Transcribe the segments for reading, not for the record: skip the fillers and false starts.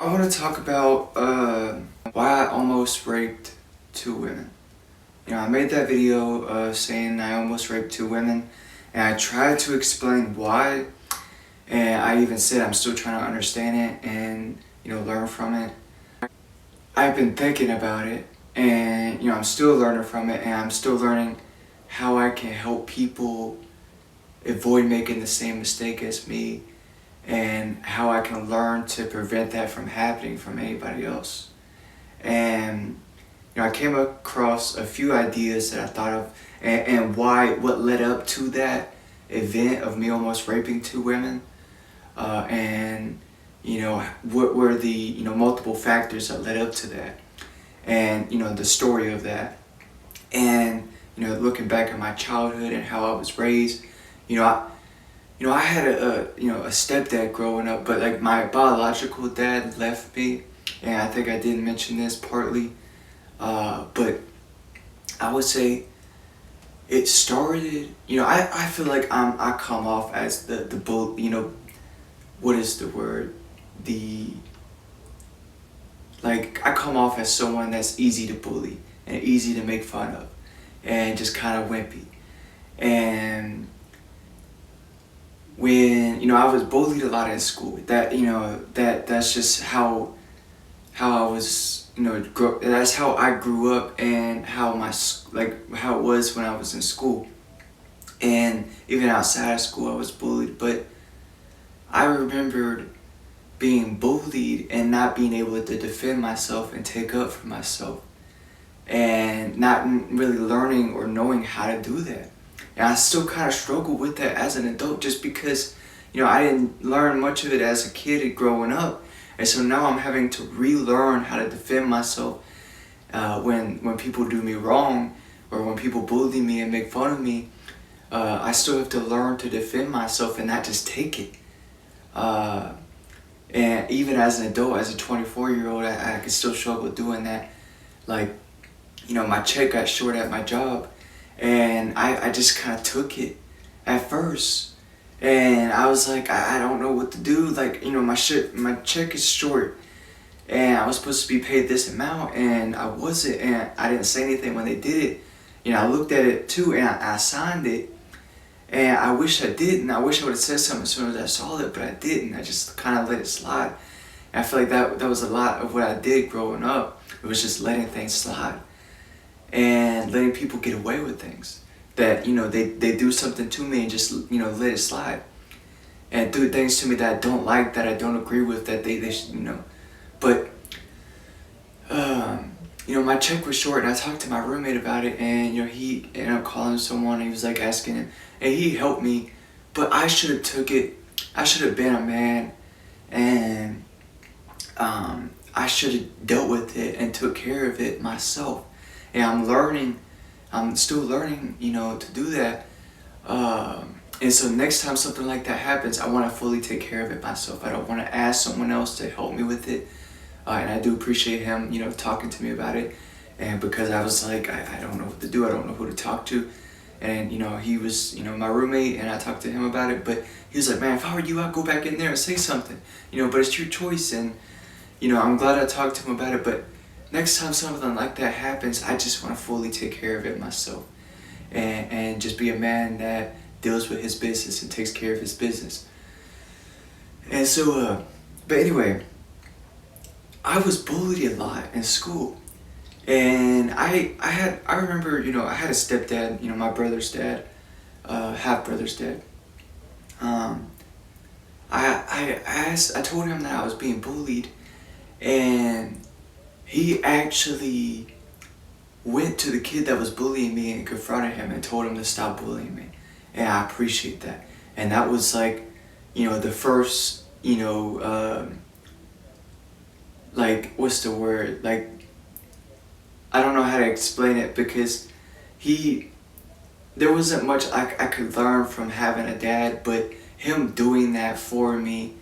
I want to talk about why I almost raped two women. I made that video saying I almost raped two women, and I tried to explain why, and I even said I'm still trying to understand it and learn from it. I've been thinking about it, and I'm still learning from it, and I'm still learning how I can help people avoid making the same mistake as me, and how I can learn to prevent that from happening from anybody else. And I came across a few ideas that I thought of, and what led up to that event of me almost raping two women, and what were the multiple factors that led up to that, and the story of that, and looking back at my childhood and how I was raised. I had a stepdad growing up, but like my biological dad left me, and I think I didn't mention this partly, but I would say it started. I feel like I come off as the bull. What is the word? I come off as someone that's easy to bully and easy to make fun of, and just kind of wimpy, and when I was bullied a lot in school. That's just how I was. That's how I grew up, and how how it was when I was in school, and even outside of school I was bullied. But I remembered being bullied and not being able to defend myself and take up for myself, and not really learning or knowing how to do that. And I still kind of struggle with that as an adult, just because I didn't learn much of it as a kid and growing up, and so now I'm having to relearn how to defend myself when people do me wrong, or when people bully me and make fun of me. I still have to learn to defend myself and not just take it. And even as an adult, as a 24-year-old, I can still struggle doing that. My check got short at my job, and I just kind of took it at first, and I was like, I don't know what to do. My check is short, and I was supposed to be paid this amount, and I wasn't, and I didn't say anything when they did it. I looked at it too, and I signed it, and I wish I didn't. I wish I would have said something as soon as I saw it, but I didn't. I just kind of let it slide. And I feel like that was a lot of what I did growing up. It was just letting things slide, and letting people get away with things that they do something to me and just let it slide, and do things to me that I don't like, that I don't agree with, that they should. But my check was short, and I talked to my roommate about it, and he ended up calling someone, and he was like asking him, and he helped me. But I should have took it. I should have been a man, and I should have dealt with it and took care of it myself. And I'm still learning, to do that. And so next time something like that happens, I want to fully take care of it myself. I don't want to ask someone else to help me with it. And I do appreciate him, talking to me about it. And because I was like, I don't know what to do. I don't know who to talk to. And, he was, my roommate, and I talked to him about it. But he was like, man, if I were you, I'd go back in there and say something. But it's your choice. And, I'm glad I talked to him about it. But next time something like that happens, I just want to fully take care of it myself, and just be a man that deals with his business and takes care of his business. And so, but anyway, I was bullied a lot in school, and I remember, I had a stepdad, my brother's dad, half brother's dad. I told him that I was being bullied, and he actually went to the kid that was bullying me and confronted him and told him to stop bullying me. And I appreciate that. And that was the first, what's the word? I don't know how to explain it, because there wasn't much I could learn from having a dad, but him doing that for me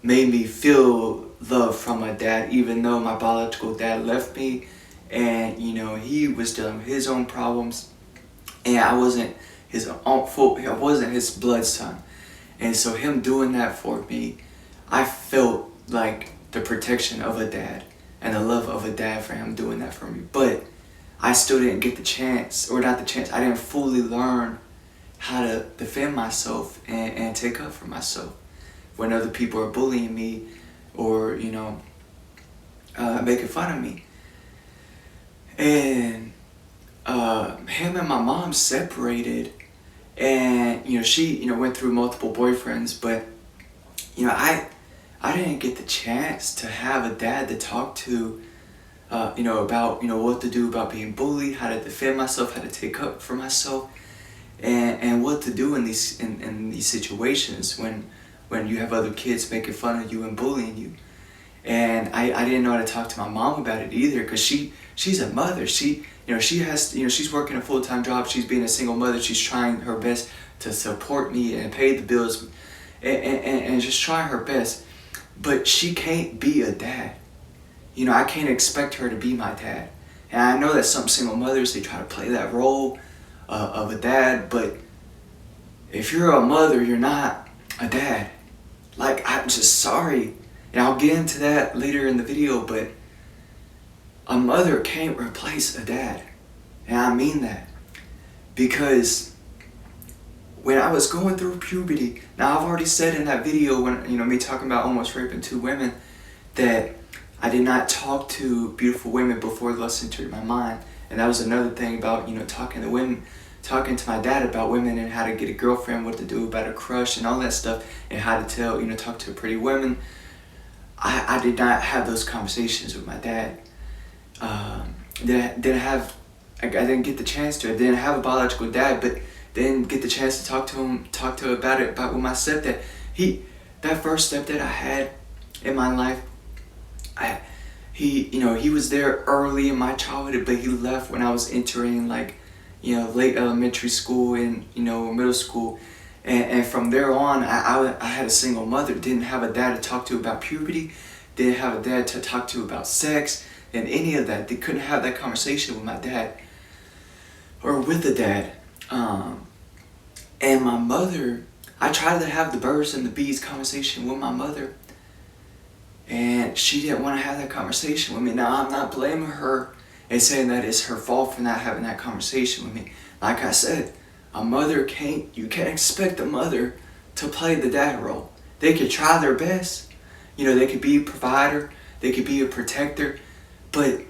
made me feel love from my dad, even though my biological dad left me, and he was dealing with his own problems, and I wasn't his own fault. I wasn't his blood son, and so him doing that for me, I felt like the protection of a dad and the love of a dad for him doing that for me. But I still didn't get the chance, or not the chance, I didn't fully learn how to defend myself and take up for myself when other people are bullying me or, making fun of me. And him and my mom separated, and she went through multiple boyfriends, but I didn't get the chance to have a dad to talk to about what to do about being bullied, how to defend myself, how to take up for myself, and what to do in these situations when you have other kids making fun of you and bullying you. And I didn't know how to talk to my mom about it either, because she's a mother. She has she's working a full-time job. She's being a single mother. She's trying her best to support me and pay the bills and just trying her best. But she can't be a dad. I can't expect her to be my dad. And I know that some single mothers, they try to play that role of a dad, but if you're a mother, you're not a dad. Like, I'm just sorry. And I'll get into that later in the video, but a mother can't replace a dad. And I mean that. Because when I was going through puberty, now I've already said in that video when, me talking about almost raping 2 women, that I did not talk to beautiful women before lust entered my mind. And that was another thing about, talking to my dad about women and how to get a girlfriend, what to do about a crush and all that stuff, and how to talk to pretty women. I did not have those conversations with my dad. I didn't get the chance to. I didn't have a biological dad, but didn't get the chance to talk to him about with my stepdad. That first stepdad I had in my life, he was there early in my childhood, but he left when I was entering late elementary school and middle school, and from there on I had a single mother. Didn't have a dad to talk to about puberty, didn't have a dad to talk to about sex and any of that. They couldn't have that conversation with my dad or with the dad. And my mother, I tried to have the birds and the bees conversation with my mother, and she didn't want to have that conversation with me. Now, I'm not blaming her and saying that it's her fault for not having that conversation with me. Like I said, you can't expect a mother to play the dad role. They could try their best. They could be a provider, they could be a protector, but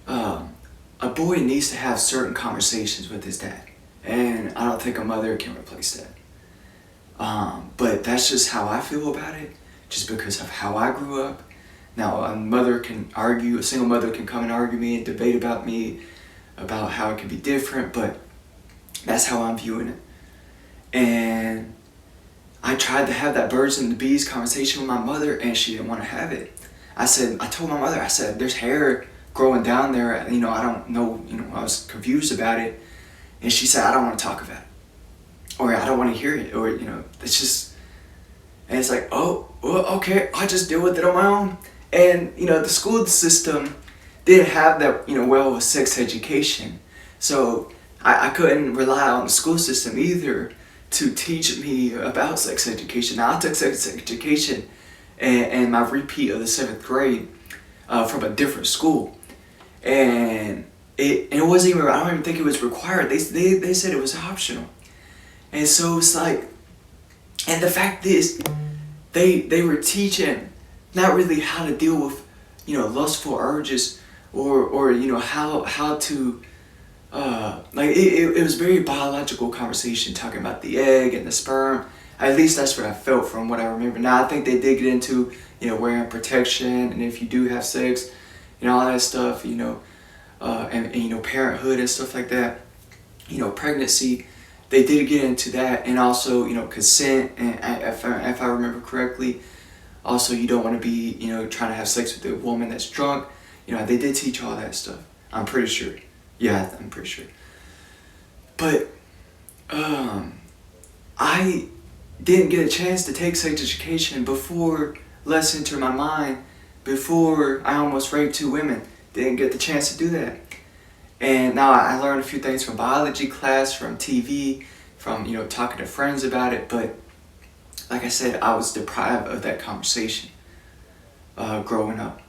a boy needs to have certain conversations with his dad. And I don't think a mother can replace that. But that's just how I feel about it, just because of how I grew up. Now, a single mother can come and argue me and debate about me, about how it can be different, but that's how I'm viewing it. And I tried to have that birds and the bees conversation with my mother, and she didn't want to have it. I told my mother, there's hair growing down there, I don't know, I was confused about it. And she said, I don't want to talk about it, or I don't want to hear it, or, it's just, and it's like, oh, well, okay, I'll just deal with it on my own. And, the school system didn't have that, sex education. So I couldn't rely on the school system either to teach me about sex education. Now, I took sex education and my repeat of the 7th grade from a different school. And it wasn't even, I don't even think it was required. They said it was optional. And so it's like, and the fact is, they were teaching not really how to deal with, lustful urges or how to, it was very biological conversation, talking about the egg and the sperm. At least that's what I felt from what I remember. Now, I think they did get into, wearing protection, and if you do have sex, all that stuff, and parenthood and stuff like that, pregnancy, they did get into that, and also, consent, and if I remember correctly, also, you don't want to be, trying to have sex with a woman that's drunk. They did teach all that stuff. I'm pretty sure. Yeah, I'm pretty sure. But, I didn't get a chance to take sex education before lust entered my mind, before I almost raped 2 women. Didn't get the chance to do that. And now I learned a few things from biology class, from TV, from, talking to friends about it, but like I said, I was deprived of that conversation. growing up.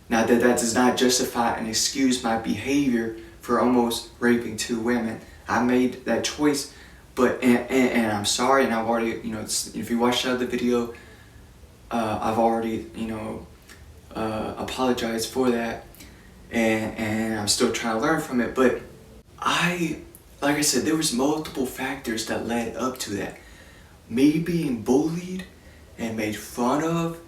Now that does not justify and excuse my behavior for almost raping 2 women. I made that choice, but and I'm sorry, and I've already, if you watched the other video, I've already, apologized for that, and I'm still trying to learn from it. But like I said, there was multiple factors that led up to that. Me being bullied and made fun of,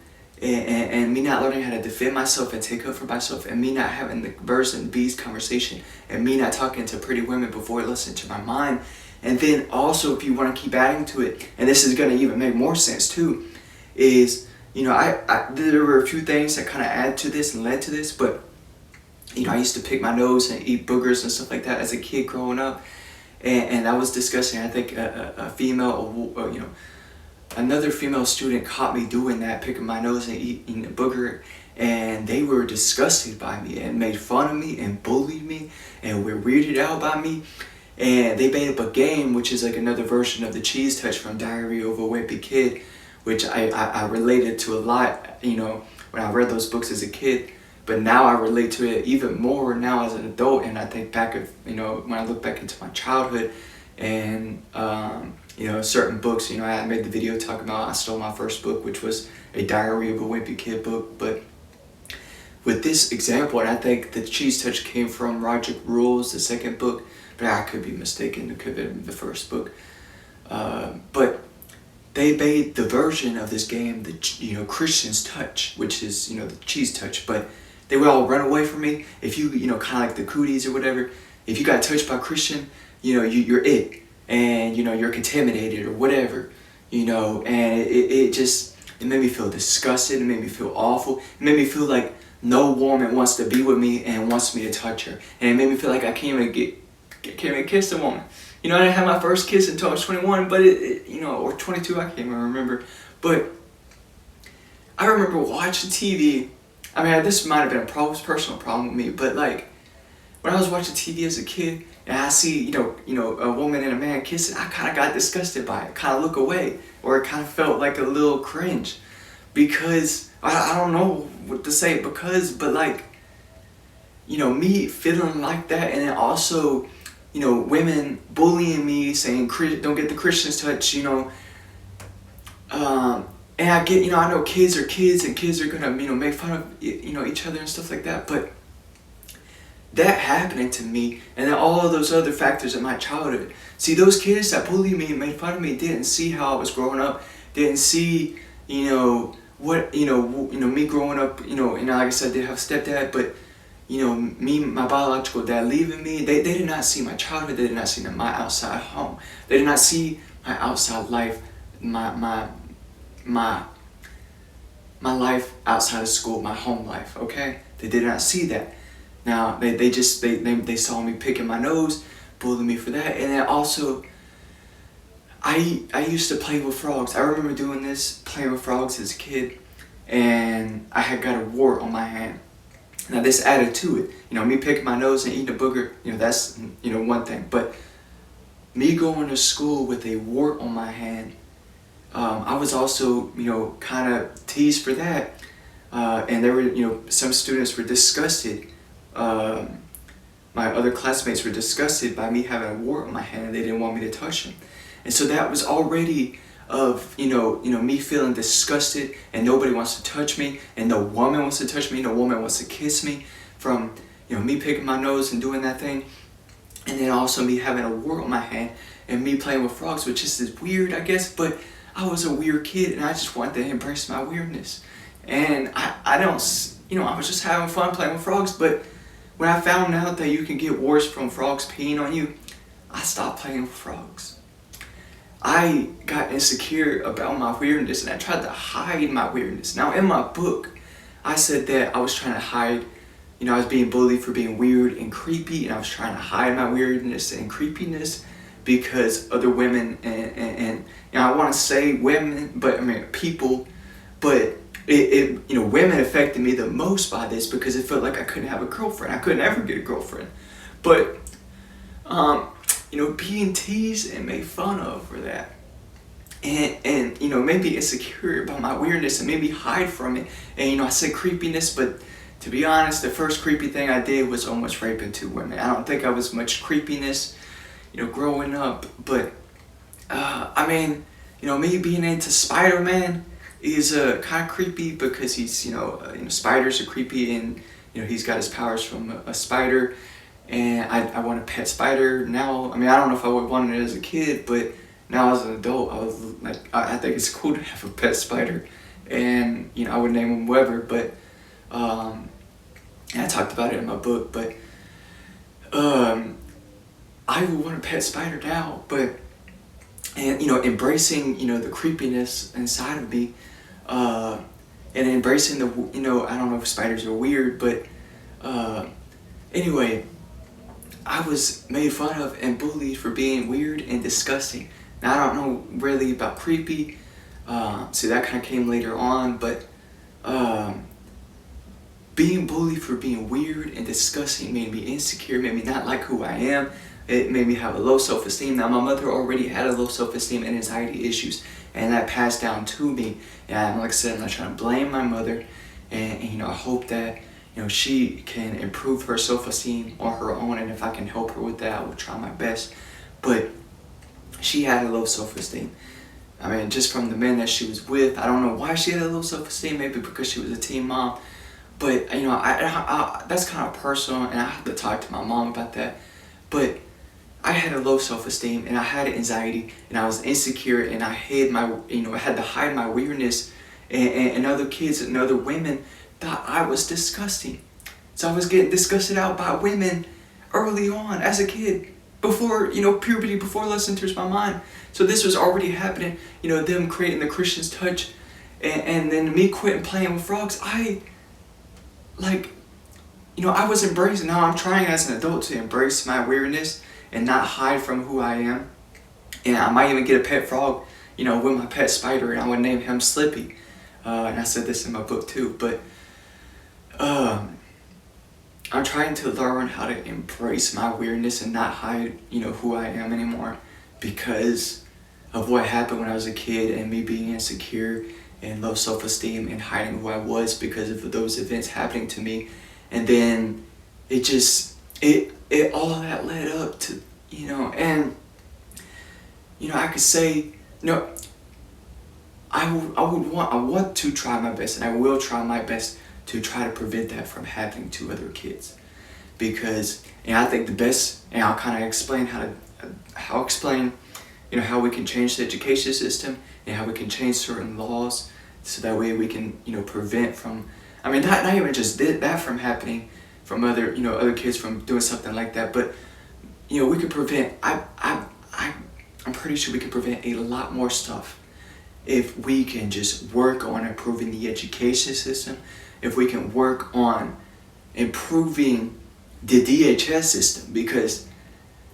and me not learning how to defend myself and take up for myself, and me not having the birds and bees conversation, and me not talking to pretty women before listening to my mind. And then also, if you want to keep adding to it, and this is going to even make more sense too, is, there were a few things that kind of add to this and led to this, but, I used to pick my nose and eat boogers and stuff like that as a kid growing up, and that was disgusting. I think a female, another female student caught me doing that, picking my nose and eating a booger, and they were disgusted by me and made fun of me and bullied me and were weirded out by me. And they made up a game, which is like another version of the cheese touch from Diary of a Wimpy Kid, which I related to a lot, when I read those books as a kid. But now I relate to it even more now as an adult, and I think back of, when I look back into my childhood and, certain books, I made the video talking about I stole my first book, which was a Diary of a Wimpy Kid book. But with this example, and I think the cheese touch came from Roger Rules, the second book, but I could be mistaken, it could have been the first book. But they made the version of this game, the Christian's touch, which is, the cheese touch, but they would all run away from me. If you, kind of like the cooties or whatever, if you got touched by Christian, you're it. And, you're contaminated or whatever, and it made me feel disgusted. It made me feel awful. It made me feel like no woman wants to be with me and wants me to touch her. And it made me feel like I can't even kiss a woman. I didn't have my first kiss until I was 21, but or 22, I can't even remember. But I remember watching TV. I mean, this might have been a personal problem with me, but like, when I was watching TV as a kid and I see, a woman and a man kissing, I kind of got disgusted by it, kind of look away, or it kind of felt like a little cringe, because I don't know what to say, but like, me feeling like that, and then also, women bullying me, saying don't get the Christian's touch, and I get, I know kids are kids and kids are gonna, make fun of, each other and stuff like that, but that happening to me, and then all of those other factors in my childhood. See, those kids that bullied me and made fun of me didn't see how I was growing up, didn't see, what, me growing up, and like I said, I did have a stepdad, but, me, my biological dad leaving me, they did not see my childhood, they did not see my outside home, they did not see my outside life, my life outside of school, my home life, okay? They did not see that. Now, they saw me picking my nose, bullying me for that, and then also, I used to play with frogs. I remember doing this, playing with frogs as a kid, and I had got a wart on my hand. Now this added to it, me picking my nose and eating a booger, that's, one thing, but me going to school with a wart on my hand, I was also, kind of teased for that, and there were, some students were disgusted. My other classmates were disgusted by me having a wart on my hand, and they didn't want me to touch them. And so that was already of, me feeling disgusted, and nobody wants to touch me, and no woman wants to touch me, no woman wants to kiss me, from, me picking my nose and doing that thing, and then also me having a wart on my hand, and me playing with frogs, which is weird, I guess, but I was a weird kid, and I just wanted to embrace my weirdness. And I don't, I was just having fun playing with frogs, but when I found out that you can get warts from frogs peeing on you, I stopped playing with frogs. I got insecure about my weirdness, and I tried to hide my weirdness. Now, in my book, I said that I was trying to hide, I was being bullied for being weird and creepy, and I was trying to hide my weirdness and creepiness because other women, and I want to say women, but I mean people, but women affected me the most by this because it felt like I couldn't have a girlfriend. I couldn't ever get a girlfriend. But, being teased and made fun of for that. and you know, maybe insecure about my weirdness and maybe hide from it. And you know, I said creepiness, but to be honest, the first creepy thing I did was almost raping 2 women. I don't think I was much creepiness, you know, growing up. But I mean, you know, me being into Spider-Man is kind of creepy because he's, you know, spiders are creepy, and you know, he's got his powers from a spider. And I want a pet spider now. I mean, I don't know if I would want it as a kid, but now as an adult, I was like, I think it's cool to have a pet spider, and you know, I would name him Weber. But and I talked about it in my book. But I would want a pet spider now. But and you know, embracing, you know, the creepiness inside of me, and embracing the, you know, I don't know if spiders are weird, but anyway, I was made fun of and bullied for being weird and disgusting. Now, I don't know really about creepy, so that kind of came later on, but being bullied for being weird and disgusting made me insecure, made me not like who I am. It made me have a low self-esteem. Now, my mother already had a low self-esteem and anxiety issues, and that passed down to me. And like I said, I'm not trying to blame my mother, and you know, I hope that, you know, she can improve her self-esteem on her own, and if I can help her with that, I will try my best. But she had a low self-esteem. I mean, just from the men that she was with, I don't know why she had a low self-esteem. Maybe because she was a teen mom. But you know, I that's kind of personal, and I have to talk to my mom about that. But I had a low self-esteem, and I had anxiety, and I was insecure, and I hid my, you know, I had to hide my weirdness, and other kids and other women thought I was disgusting. So I was getting disgusted out by women early on as a kid, before, you know, puberty, before lust enters my mind. So this was already happening, you know, them creating the Christian's touch, and then me quitting playing with frogs. Like, you know, I was embracing. Now I'm trying as an adult to embrace my weirdness and not hide from who I am. And I might even get a pet frog, you know, with my pet spider, and I would name him Slippy. And I said this in my book too. But I'm trying to learn how to embrace my weirdness and not hide, you know, who I am anymore, because of what happened when I was a kid and me being insecure and low self-esteem and hiding who I was because of those events happening to me. And then it just, it all that led up to, you know, and, you know, I could say, no, I want to try my best, and I will try my best to try to prevent that from happening to other kids. Because, and I think the best, and I'll kind of explain you know, how we can change the education system and how we can change certain laws, so that way we can, you know, prevent from, I mean, not even just that from happening, from other, you know, other kids from doing something like that, but, you know, we could prevent, I'm pretty sure we could prevent a lot more stuff if we can just work on improving the education system, if we can work on improving the DHS system. Because,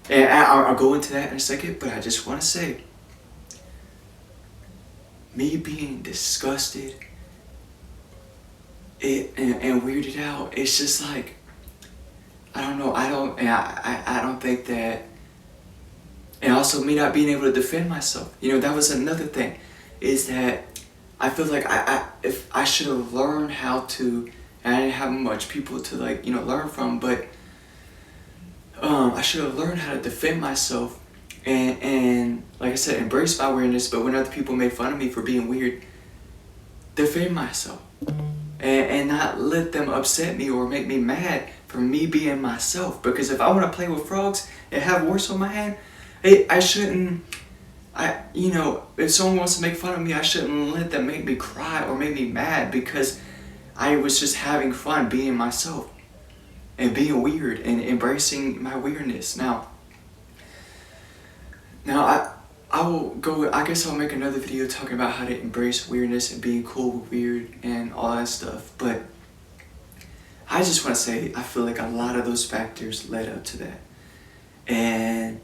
and I'll go into that in a second, but I just want to say, me being disgusted and weirded out, it's just like, I don't know, I don't think that, and also me not being able to defend myself. You know, that was another thing, is that I feel like if I should have learned how to, and I didn't have much people to, like, you know, learn from, but I should have learned how to defend myself, and like I said, embrace my weirdness. But when other people made fun of me for being weird, defend myself, and not let them upset me or make me mad for me being myself. Because if I want to play with frogs and have warts on my hand, I shouldn't, you know, if someone wants to make fun of me, I shouldn't let them make me cry or make me mad, because I was just having fun being myself and being weird and embracing my weirdness. Now I will go, I guess I'll make another video talking about how to embrace weirdness and being cool with weird and all that stuff. But I just want to say, I feel like a lot of those factors led up to that. And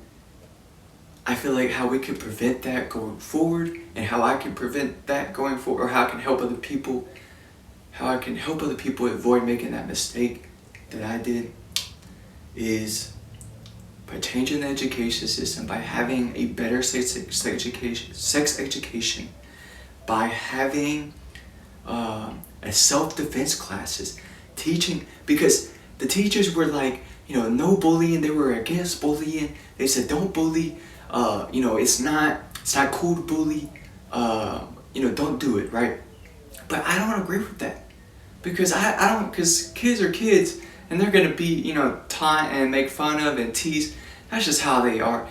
I feel like how we can prevent that going forward, and how I can prevent that going forward, or how I can help other people, avoid making that mistake that I did, is by changing the education system, by having a better sex education, by having a self-defense classes, teaching, because the teachers were like, no bullying. They were against bullying. They said don't bully. It's not cool to bully. Don't do it, right? But I don't agree with that, because I don't, because kids are kids, and they're gonna be taught and make fun of and teased. That's just how they are.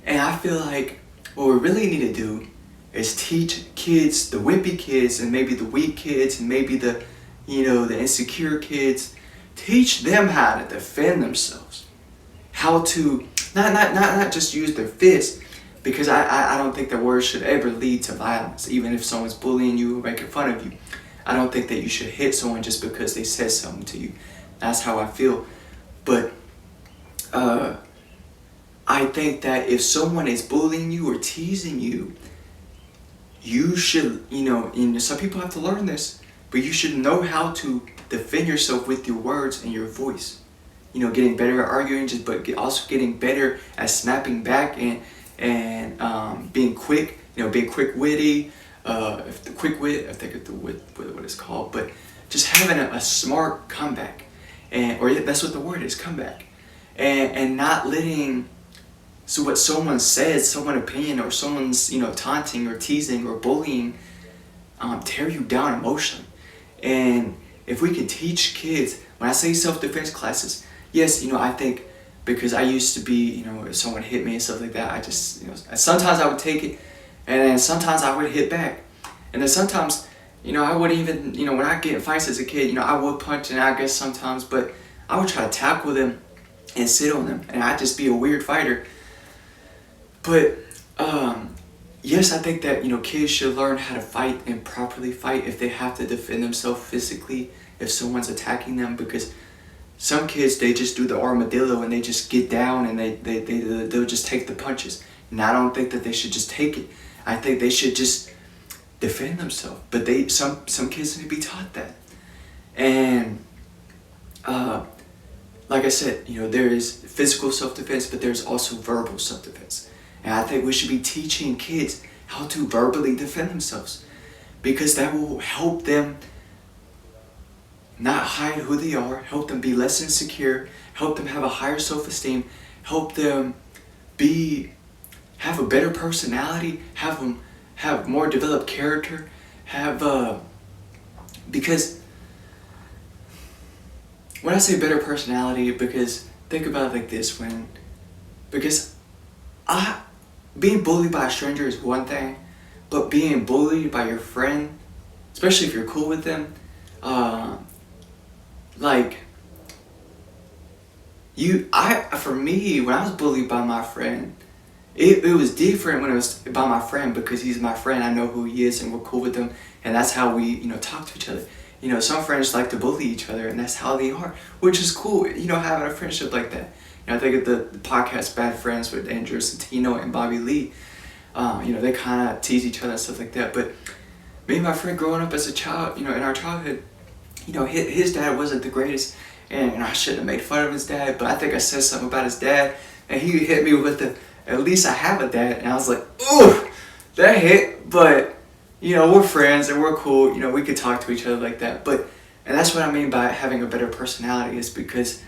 And I feel like what we really need to do is teach kids, the wimpy kids, and maybe the weak kids, and maybe the insecure kids. Teach them how to defend themselves, how to not just use their fists, because I don't think that words should ever lead to violence. Even if someone's bullying you or making fun of you, I don't think that you should hit someone just because they said something to you. That's how I feel. But I think that if someone is bullying you or teasing you, you should, and some people have to learn this, but you should know how to defend yourself with your words and your voice. Getting better at arguing, but also getting better at snapping back and being quick. Being quick-witty. Quick wit, I think what it's called, but just having a smart comeback, that's what the word is, comeback, and not letting what someone says, someone's opinion, or someone's taunting or teasing or bullying tear you down emotionally. And if we can teach kids, when I say self-defense classes, yes, I think, because I used to be, if someone hit me and stuff like that, I just, sometimes I would take it, and then sometimes I would hit back. And then sometimes, I wouldn't even, when I get in fights as a kid, I would punch, and I guess sometimes, but I would try to tackle them and sit on them, and I'd just be a weird fighter. But, yes, I think that, kids should learn how to fight and properly fight if they have to defend themselves physically if someone's attacking them, because some kids, they just do the armadillo and they just get down and they'll just take the punches. And I don't think that they should just take it. I think they should just defend themselves. But some kids need to be taught that. And like I said, there is physical self-defense, but there's also verbal self-defense. And I think we should be teaching kids how to verbally defend themselves, because that will help them not hide who they are, help them be less insecure, help them have a higher self-esteem, help them have a better personality, have more developed character, because when I say better personality, because think about it like this, because being bullied by a stranger is one thing, but being bullied by your friend, especially if you're cool with them, for me, when I was bullied by my friend, it was different when it was by my friend, because he's my friend, I know who he is, and we're cool with him, and that's how we, talk to each other. Some friends like to bully each other, and that's how they are, which is cool, having a friendship like that. I think of the podcast Bad Friends with Andrew Santino and Bobby Lee. They kind of tease each other and stuff like that. But me and my friend growing up as a child, in our childhood, his dad wasn't the greatest, and I shouldn't have made fun of his dad, but I think I said something about his dad, and he hit me with at least I have a dad, and I was like, ooh, that hit, but, we're friends, and we're cool, we could talk to each other like that, and that's what I mean by having a better personality, is because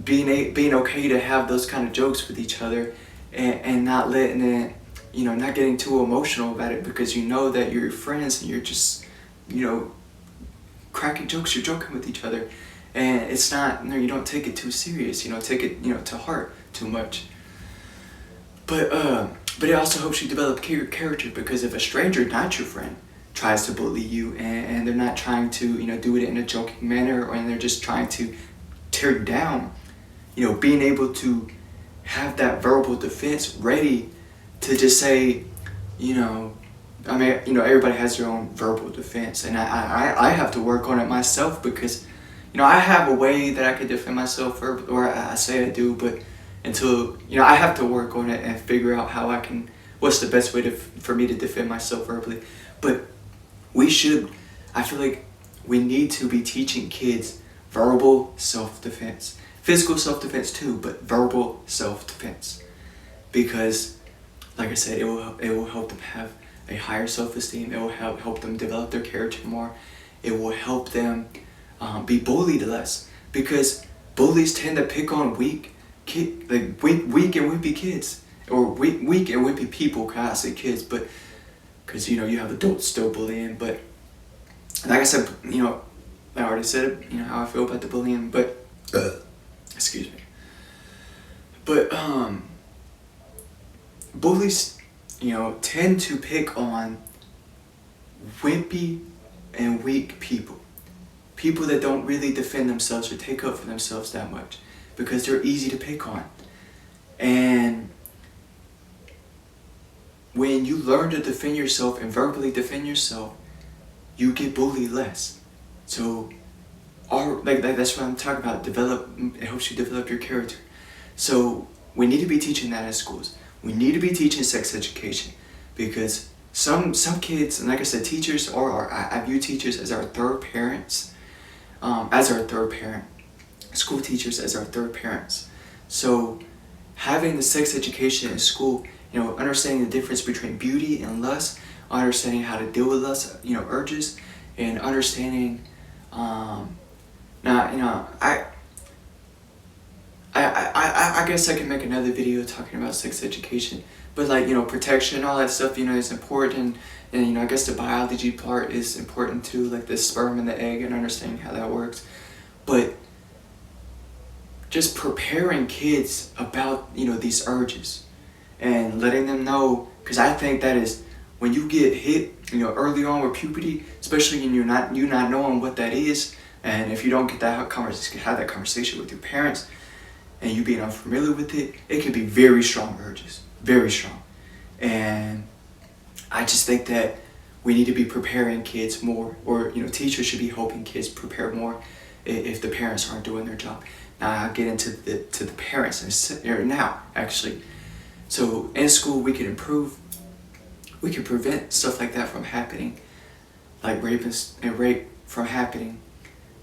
being okay to have those kind of jokes with each other, and not letting it, not getting too emotional about it, because that you're friends and you're just, cracking jokes, you're joking with each other, and it's not, you don't take it too serious, take it, to heart too much. But it also helps you develop character, because if a stranger, not your friend, tries to bully you, and they're not trying to, do it in a joking manner, or they're just trying to tear you down, being able to have that verbal defense ready to just say, everybody has their own verbal defense, and I have to work on it myself, because, I have a way that I can defend myself, or I say I do, but until, I have to work on it and figure out what's the best way for me to defend myself verbally. But I feel like we need to be teaching kids verbal self-defense, physical self-defense too, but verbal self-defense. Because, like I said, it will help them have a higher self-esteem. It will help them develop their character more. It will help them be bullied less, because bullies tend to pick on weak and wimpy kids, or weak and wimpy people. Cause I say kids, but because you have adults still bullying. But like I said, I already said it. How I feel about the bullying, but excuse me. But bullies, tend to pick on wimpy and weak people. People that don't really defend themselves or take up for themselves that much, because they're easy to pick on. And when you learn to defend yourself and verbally defend yourself, you get bullied less. So, that's what I'm talking about. It helps you develop your character. So we need to be teaching that in schools. We need to be teaching sex education, because some kids, and like I said, teachers, I view teachers as our third parents, school teachers as our third parents. So having the sex education in school, understanding the difference between beauty and lust, understanding how to deal with lust, urges, and understanding, I guess I can make another video talking about sex education, but protection, all that stuff, is important, and I guess the biology part is important too, like the sperm and the egg, and understanding how that works. But just preparing kids about these urges, and letting them know, because I think that is when you get hit early on with puberty, especially when you're not knowing what that is, and if you don't get that have that conversation with your parents, and you being unfamiliar with it, it can be very strong urges, very strong. And I just think that we need to be preparing kids more, or teachers should be helping kids prepare more if the parents aren't doing their job. Now I'll get into the parents now actually. So in school we can improve, we can prevent stuff like that from happening, like rape from happening,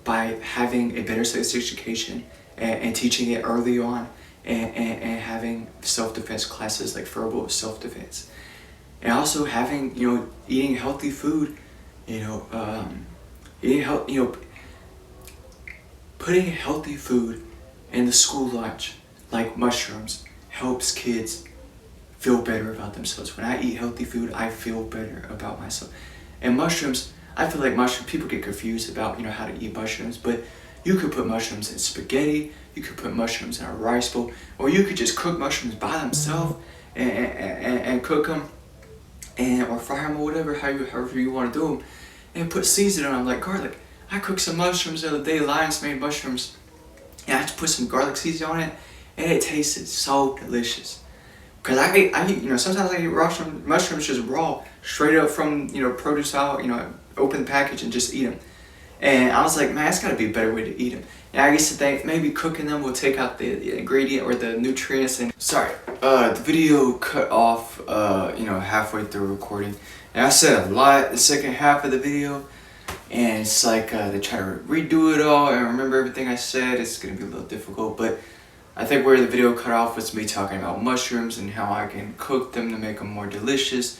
by having a better sex education and teaching it early on, and having self-defense classes like verbal self-defense, and also having eating healthy food, putting healthy food in the school lunch, like mushrooms, helps kids feel better about themselves. When I eat healthy food, I feel better about myself. And mushrooms, I feel like people get confused about how to eat mushrooms, but you could put mushrooms in spaghetti, you could put mushrooms in a rice bowl, or you could just cook mushrooms by themselves and cook them, or fry them, or whatever, however you want to do them, and put seasoning on them like garlic. I cooked some mushrooms the other day, Lion's made mushrooms, and I just put some garlic seasoning on it, and it tasted so delicious. Cause I eat, sometimes I eat mushrooms just raw, straight up from produce aisle, open the package and just eat them. And I was like, man, that's gotta be a better way to eat them. And I used to think maybe cooking them will take out the ingredient or the nutrients. And sorry, the video cut off, halfway through recording. And I said a lot the second half of the video, and it's like they try to redo it all and remember everything I said. It's gonna be a little difficult, but I think where the video cut off was me talking about mushrooms and how I can cook them to make them more delicious.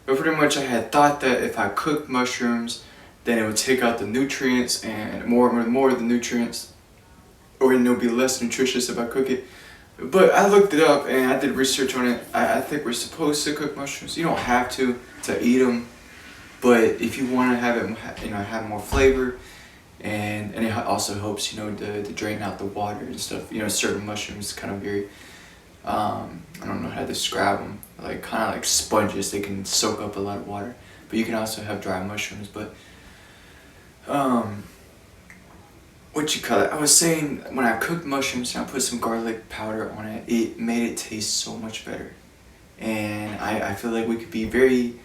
But pretty much I had thought that if I cooked mushrooms, then it would take out the nutrients, and more of the nutrients, or it'll be less nutritious if I cook it. But I looked it up and I did research on it. I think we're supposed to cook mushrooms. You don't have to eat them, but if you want to have it, have more flavor, and it also helps, to drain out the water and stuff. Certain mushrooms kind of very, I don't know how to describe them, like kind of like sponges. They can soak up a lot of water, but you can also have dry mushrooms. But I was saying, when I cooked mushrooms and I put some garlic powder on it, it made it taste so much better. And I feel like we could be very,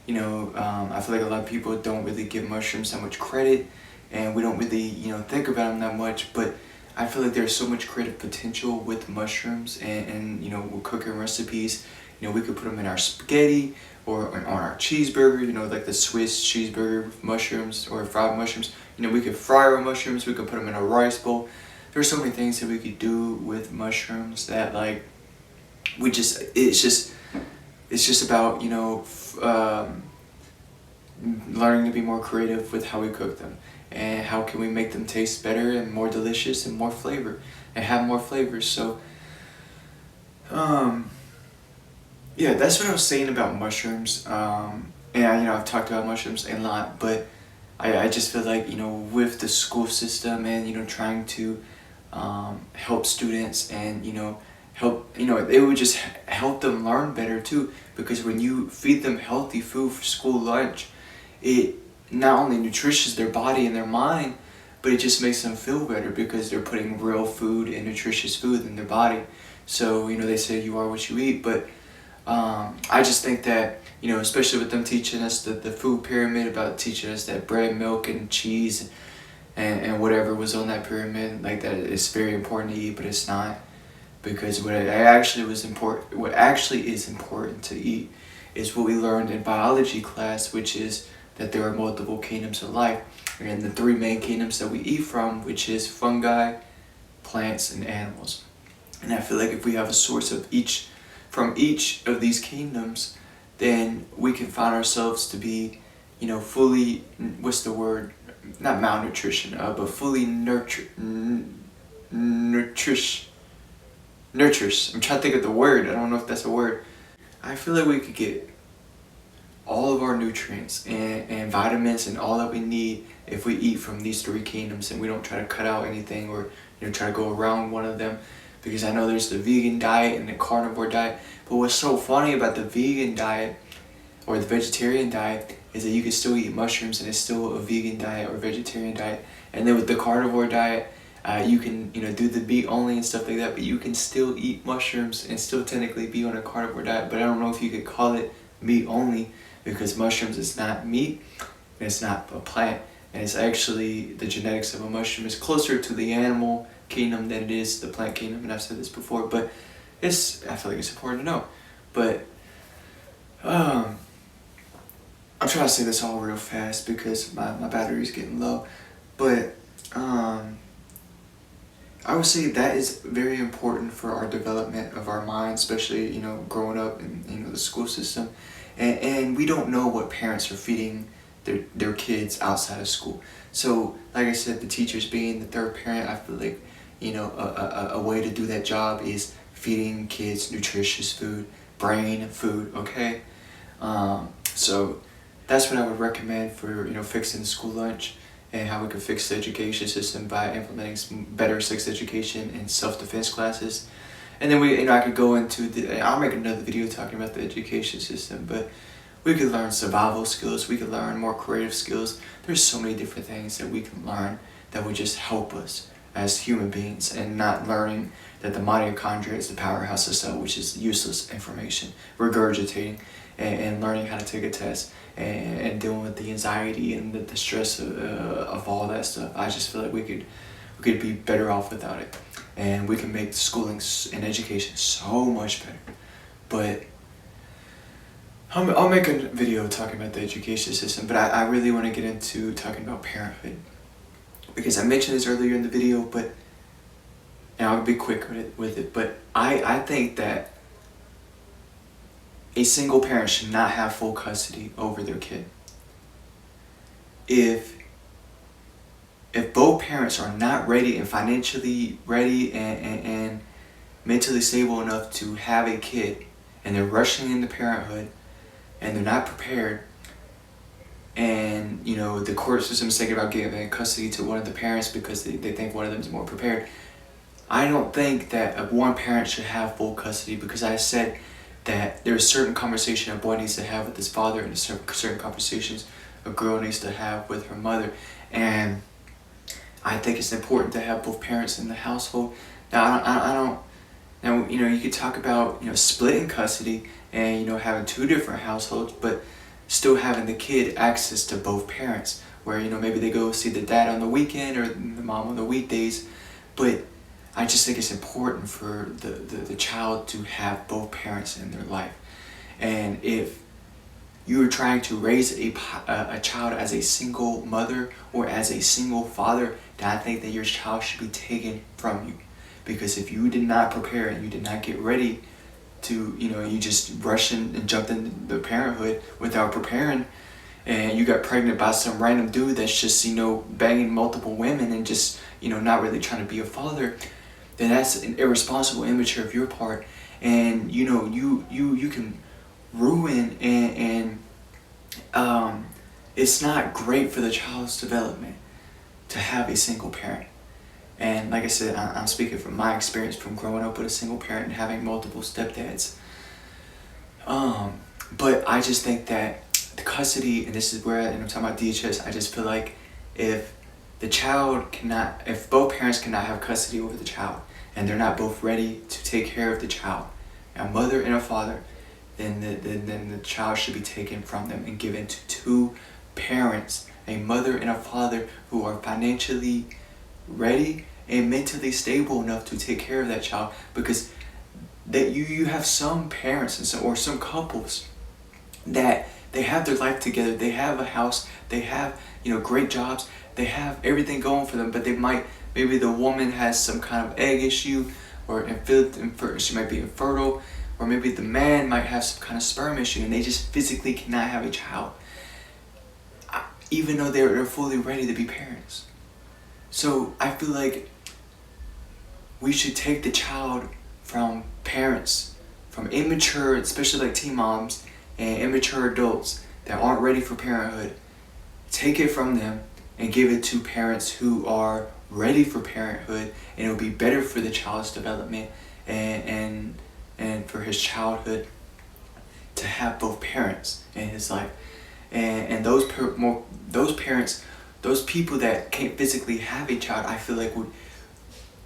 I feel like a lot of people don't really give mushrooms that much credit, and we don't really, think about them that much. But I feel like there's so much creative potential with mushrooms, and with cooking recipes. We could put them in our spaghetti, or on our cheeseburger, like the Swiss cheeseburger with mushrooms, or fried mushrooms. We could fry our mushrooms, we could put them in a rice bowl. there's so many things that we could do with mushrooms that like it's just about, you know, learning to be more creative with how we cook them, and how can we make them taste better and more delicious and more flavor and have more flavors. So yeah, that's what I was saying about mushrooms. And I've talked about mushrooms a lot, but I just feel like, you know, with the school system and, you know, trying to help students and, you know, it would just help them learn better too, because when you feed them healthy food for school lunch, it not only nourishes their body and their mind, but it just makes them feel better because they're putting real food and nutritious food in their body. So, you know, they say you are what you eat, but I just think that, you know, especially with them teaching us the food pyramid, about teaching us that bread, milk, and cheese and whatever was on that pyramid, like that, it's very important to eat, but it's not. Because what actually is important to eat is what we learned in biology class, which is that there are multiple kingdoms of life, and the three main kingdoms that we eat from, which is fungi, plants, and animals. And I feel like if we have a source of each from each of these kingdoms, then we can find ourselves to be, you know, fully, what's the word? Not malnutrition, but fully nurtured. Nurtures. I'm trying to think of the word. I don't know if that's a word. I feel like we could get all of our nutrients and vitamins and all that we need if we eat from these three kingdoms, and we don't try to cut out anything or, you know, try to go around one of them. Because I know there's the vegan diet and the carnivore diet, but what's so funny about the vegan diet or the vegetarian diet is that you can still eat mushrooms and it's still a vegan diet or vegetarian diet. And then with the carnivore diet, you can, you know, do the meat only and stuff like that, but you can still eat mushrooms and still technically be on a carnivore diet. But I don't know if you could call it meat only, because mushrooms is not meat and it's not a plant, and it's actually, the genetics of a mushroom is closer to the animal kingdom than it is the plant kingdom, and I've said this before, but I feel like it's important to know. But I'm trying to say this all real fast because my battery's getting low. But I would say that is very important for our development of our minds, especially, you know, growing up in, you know, the school system. And we don't know what parents are feeding their kids outside of school. So, like I said, the teachers being the third parent, I feel like, you know, a way to do that job is feeding kids nutritious food, brain food, okay? So that's what I would recommend for, you know, fixing the school lunch, and how we could fix the education system by implementing some better sex education and self-defense classes. And then I could go into I'll make another video talking about the education system, but we could learn survival skills, we could learn more creative skills. There's so many different things that we can learn that would just help us as human beings, and not learning that the mitochondria is the powerhouse of the cell, which is useless information, regurgitating, and learning how to take a test, and dealing with the anxiety and the stress of all that stuff. I just feel like we could be better off without it, and we can make schooling and education so much better. But I'll make a video talking about the education system, but I really want to get into talking about parenthood, because I mentioned this earlier in the video, but and I'll be quick with it. But I think that a single parent should not have full custody over their kid. If both parents are not ready and financially ready and mentally stable enough to have a kid, and they're rushing into parenthood and they're not prepared, and, you know, the court system is thinking about giving custody to one of the parents because they think one of them is more prepared, I don't think that one parent should have full custody, because I said that there's a certain conversation a boy needs to have with his father, and certain conversations a girl needs to have with her mother. And I think it's important to have both parents in the household. Now, I don't. Now, you know, you could talk about, you know, splitting custody and, you know, having two different households, but still having the kid access to both parents, where, you know, maybe they go see the dad on the weekend or the mom on the weekdays. But I just think it's important for the child to have both parents in their life. And if you are trying to raise a child as a single mother or as a single father, then I think that your child should be taken from you. Because if you did not prepare and you did not get ready to, you just rushed in and jumped into parenthood without preparing, and you got pregnant by some random dude that's just, banging multiple women and just, not really trying to be a father, then that's an irresponsible, immature of your part. And, you can ruin and it's not great for the child's development to have a single parent. And like I said, I'm speaking from my experience from growing up with a single parent and having multiple stepdads. But I just think that the custody, and this is where, and I'm talking about DHS, I just feel like if both parents cannot have custody over the child, and they're not both ready to take care of the child, a mother and a father, then the child should be taken from them and given to two parents, a mother and a father who are financially ready and mentally stable enough to take care of that child. Because that you have some parents or some couples that they have their life together, they have a house, they have great jobs, they have everything going for them, but maybe the woman has some kind of egg issue, or she might be infertile, or maybe the man might have some kind of sperm issue, and they just physically cannot have a child, even though they're fully ready to be parents. So I feel like we should take the child from parents, from immature, especially like teen moms and immature adults that aren't ready for parenthood. Take it from them and give it to parents who are ready for parenthood, and it'll be better for the child's development and for his childhood to have both parents in his life. And those parents, those people that can't physically have a child, I feel like would,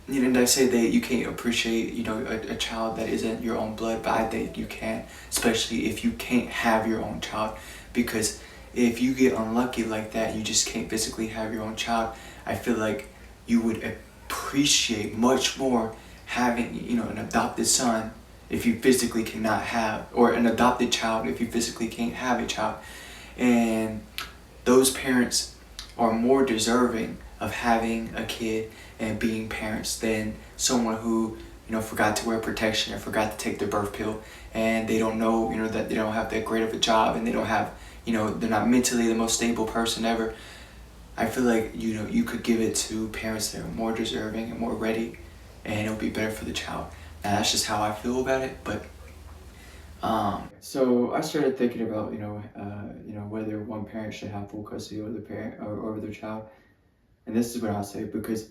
and I say that you can't appreciate, a child that isn't your own blood, but I think you can, especially if you can't have your own child. Because if you get unlucky like that, you just can't physically have your own child, I feel like you would appreciate much more having, an adopted son if you physically cannot have, or an adopted child if you physically can't have a child. And those parents are more deserving of having a kid and being parents than someone who forgot to wear protection or forgot to take their birth pill, and they don't know that they don't have that great of a job, and they don't have they're not mentally the most stable person ever. I feel like you could give it to parents that are more deserving and more ready, and it'll be better for the child. Now that's just how I feel about it. But so I started thinking about whether one parent should have full custody over the parent or over their child. And this is what I'll say, because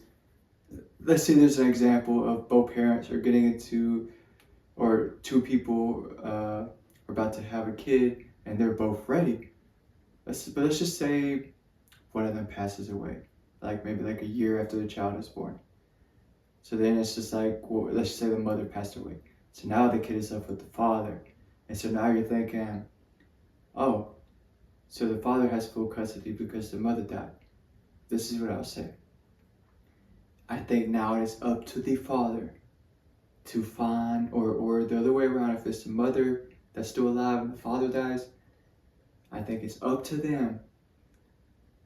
let's say there's an example of both parents are getting into, or two people are about to have a kid and they're both ready. Let's just say one of them passes away, like maybe like a year after the child is born. So then it's just like, well, let's just say the mother passed away. So now the kid is left with the father. And so now you're thinking, oh, so the father has full custody because the mother died. This is what I'll say. I think now it is up to the father to find, or the other way around, if it's the mother that's still alive and the father dies, I think it's up to them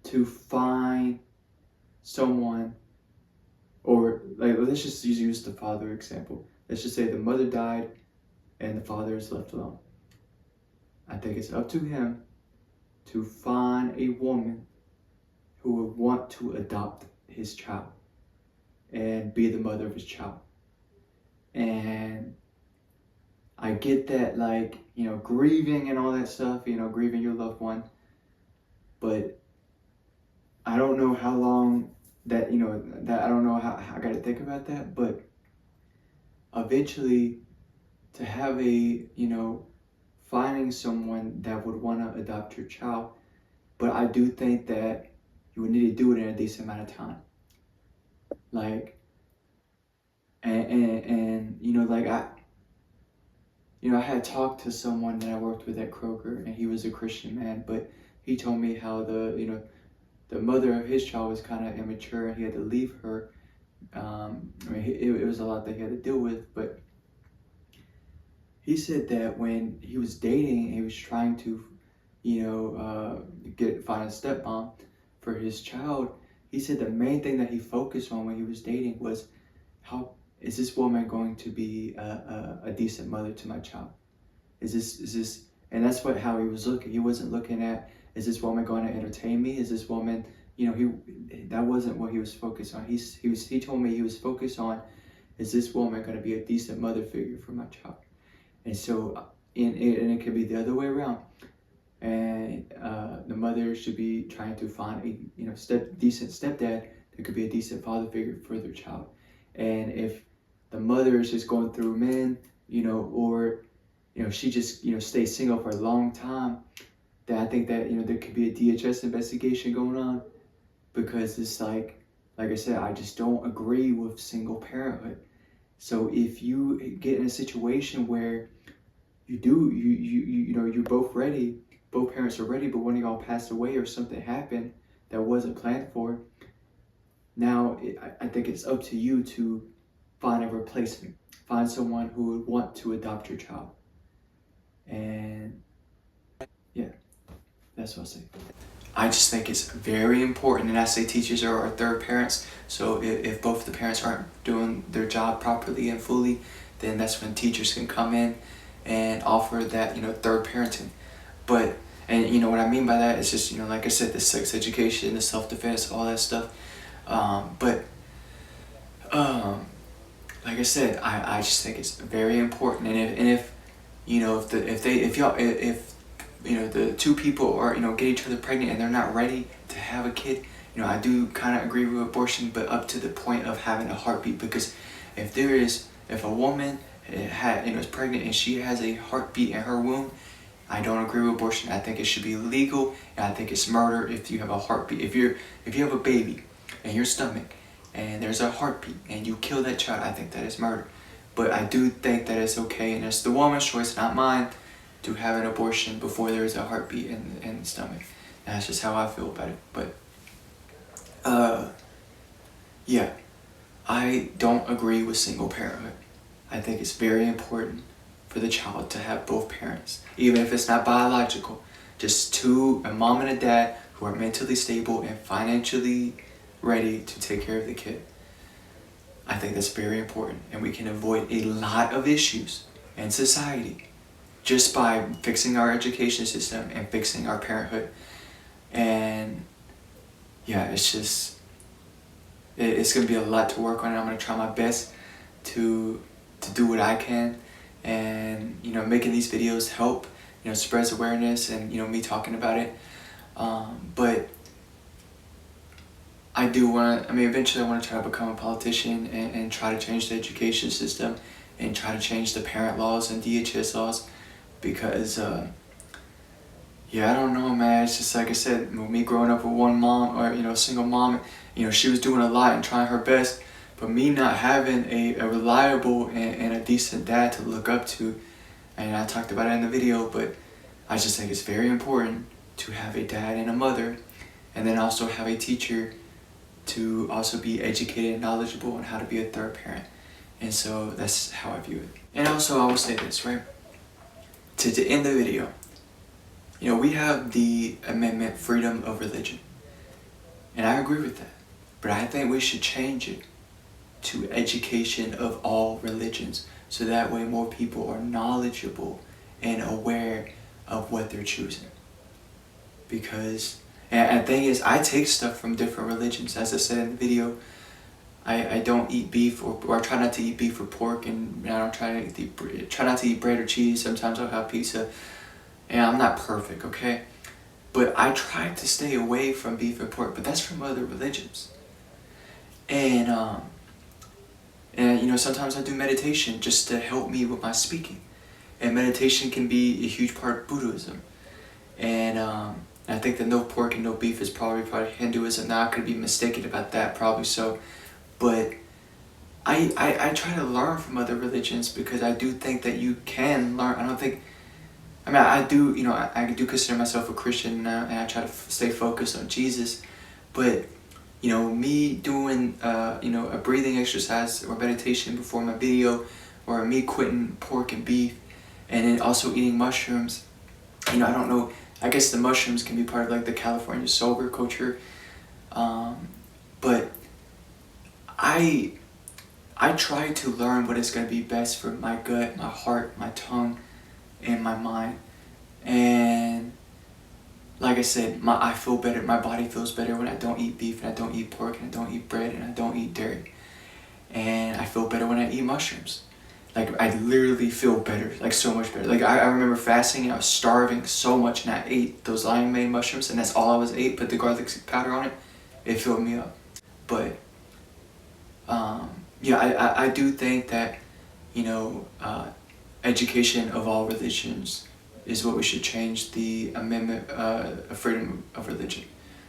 to find someone, or like, let's just use the father example. Let's just say the mother died and the father is left alone. I think it's up to him to find a woman who would want to adopt his child and be the mother of his child. And I get that, like, grieving and all that stuff, grieving your loved one. But I don't know how long that, that I don't know how I got to think about that. But eventually, to have finding someone that would want to adopt your child. But I do think that you would need to do it in a decent amount of time. Like, and like I had talked to someone that I worked with at Kroger, and he was a Christian man, but he told me how the mother of his child was kind of immature, and he had to leave her. It was a lot that he had to deal with, but he said that when he was dating, he was trying to find a stepmom for his child, he said the main thing that he focused on when he was dating was, how is this woman going to be a decent mother to my child? Is this, and that's how he was looking. He wasn't looking at, is this woman going to entertain me? Is this woman, that wasn't what he was focused on. He told me he was focused on, is this woman going to be a decent mother figure for my child? And so, and it could be the other way around. And the mother should be trying to find a decent stepdad that could be a decent father figure for their child. And if the mother is just going through men, or she just stays single for a long time, then I think that there could be a DHS investigation going on, because it's like I said, I just don't agree with single parenthood. So if you get in a situation where you're both ready, both parents are ready, but one of y'all passed away or something happened that wasn't planned for, now I think it's up to you to find a replacement. Find someone who would want to adopt your child. And yeah, that's what I'll say. I just think it's very important, and I say teachers are our third parents. So if both the parents aren't doing their job properly and fully, then that's when teachers can come in and offer that third parenting. But what I mean by that is just like I said, the sex education, the self-defense, all that stuff. Like I said, I just think it's very important. And if the two people are get each other pregnant and they're not ready to have a kid, I do kind of agree with abortion, but up to the point of having a heartbeat. Because if a woman is pregnant and she has a heartbeat in her womb, I don't agree with abortion. I think it should be illegal, and I think it's murder if you have a heartbeat. If you have a baby in your stomach and there's a heartbeat and you kill that child, I think that is murder. But I do think that it's okay, and it's the woman's choice, not mine, to have an abortion before there's a heartbeat in the stomach. That's just how I feel about it. But yeah, I don't agree with single parenthood. I think it's very important for the child to have both parents, even if it's not biological. Just a mom and a dad who are mentally stable and financially ready to take care of the kid. I think that's very important, and we can avoid a lot of issues in society just by fixing our education system and fixing our parenthood. And yeah, it's gonna be a lot to work on, and I'm gonna try my best to do what I can. And making these videos help spreads awareness, and me talking about it. But I do want to, eventually I want to try to become a politician and try to change the education system and try to change the parent laws and DHS laws, because yeah, I don't know, man. It's just like I said, me growing up with one mom, or a single mom, she was doing a lot and trying her best, but me not having a reliable and a decent dad to look up to. And I talked about it in the video, but I just think it's very important to have a dad and a mother, and then also have a teacher to also be educated and knowledgeable on how to be a third parent. And so that's how I view it. And also I will say this, right? To end the video, we have the amendment, freedom of religion. And I agree with that. But I think we should change it to education of all religions, so that way more people are knowledgeable and aware of what they're choosing. Because, and the thing is, I take stuff from different religions. As I said in the video, I don't eat beef, or I try not to eat beef or pork, and I don't try not to eat bread or cheese. Sometimes I'll have pizza, and I'm not perfect, okay? But I try to stay away from beef and pork, but that's from other religions. And sometimes I do meditation just to help me with my speaking. And meditation can be a huge part of Buddhism. And I think that no pork and no beef is probably part of Hinduism. Now I could be mistaken about that, probably so. But I try to learn from other religions, because I do think that you can learn. I do consider myself a Christian now, and I try to stay focused on Jesus. But me doing a breathing exercise or meditation before my video, or me quitting pork and beef, and then also eating mushrooms, I don't know I guess the mushrooms can be part of like the California sober culture. But I try to learn what is going to be best for my gut, my heart, my tongue, and my mind. And like I said, I feel better. My body feels better when I don't eat beef and I don't eat pork and I don't eat bread and I don't eat dairy. And I feel better when I eat mushrooms. Like, I literally feel better, like so much better. Like, I remember fasting and I was starving so much and I ate those lion mane mushrooms and that's all I was ate, put the garlic powder on it. It filled me up. But, yeah, I do think that, education of all religions is what we should change the amendment of freedom of religion.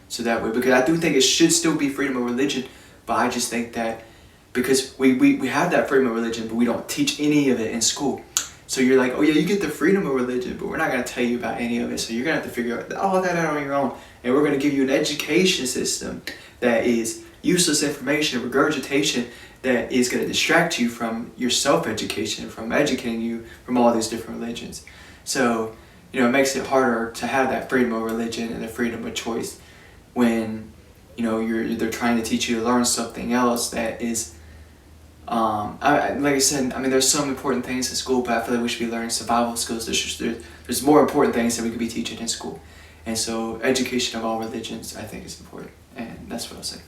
So that way, because I do think it should still be freedom of religion, but I just think that because we have that freedom of religion, but we don't teach any of it in school. So you're like, oh yeah, you get the freedom of religion, but we're not going to tell you about any of it. So you're going to have to figure out all that out on your own. And we're going to give you an education system that is useless information, regurgitation, that is going to distract you from your self-education, from educating you from all these different religions. So, it makes it harder to have that freedom of religion and the freedom of choice when, they're trying to teach you to learn something else that is, like I said, there's some important things in school, but I feel like we should be learning survival skills. There's more important things that we could be teaching in school. And so education of all religions, I think, is important. And that's what I'll say.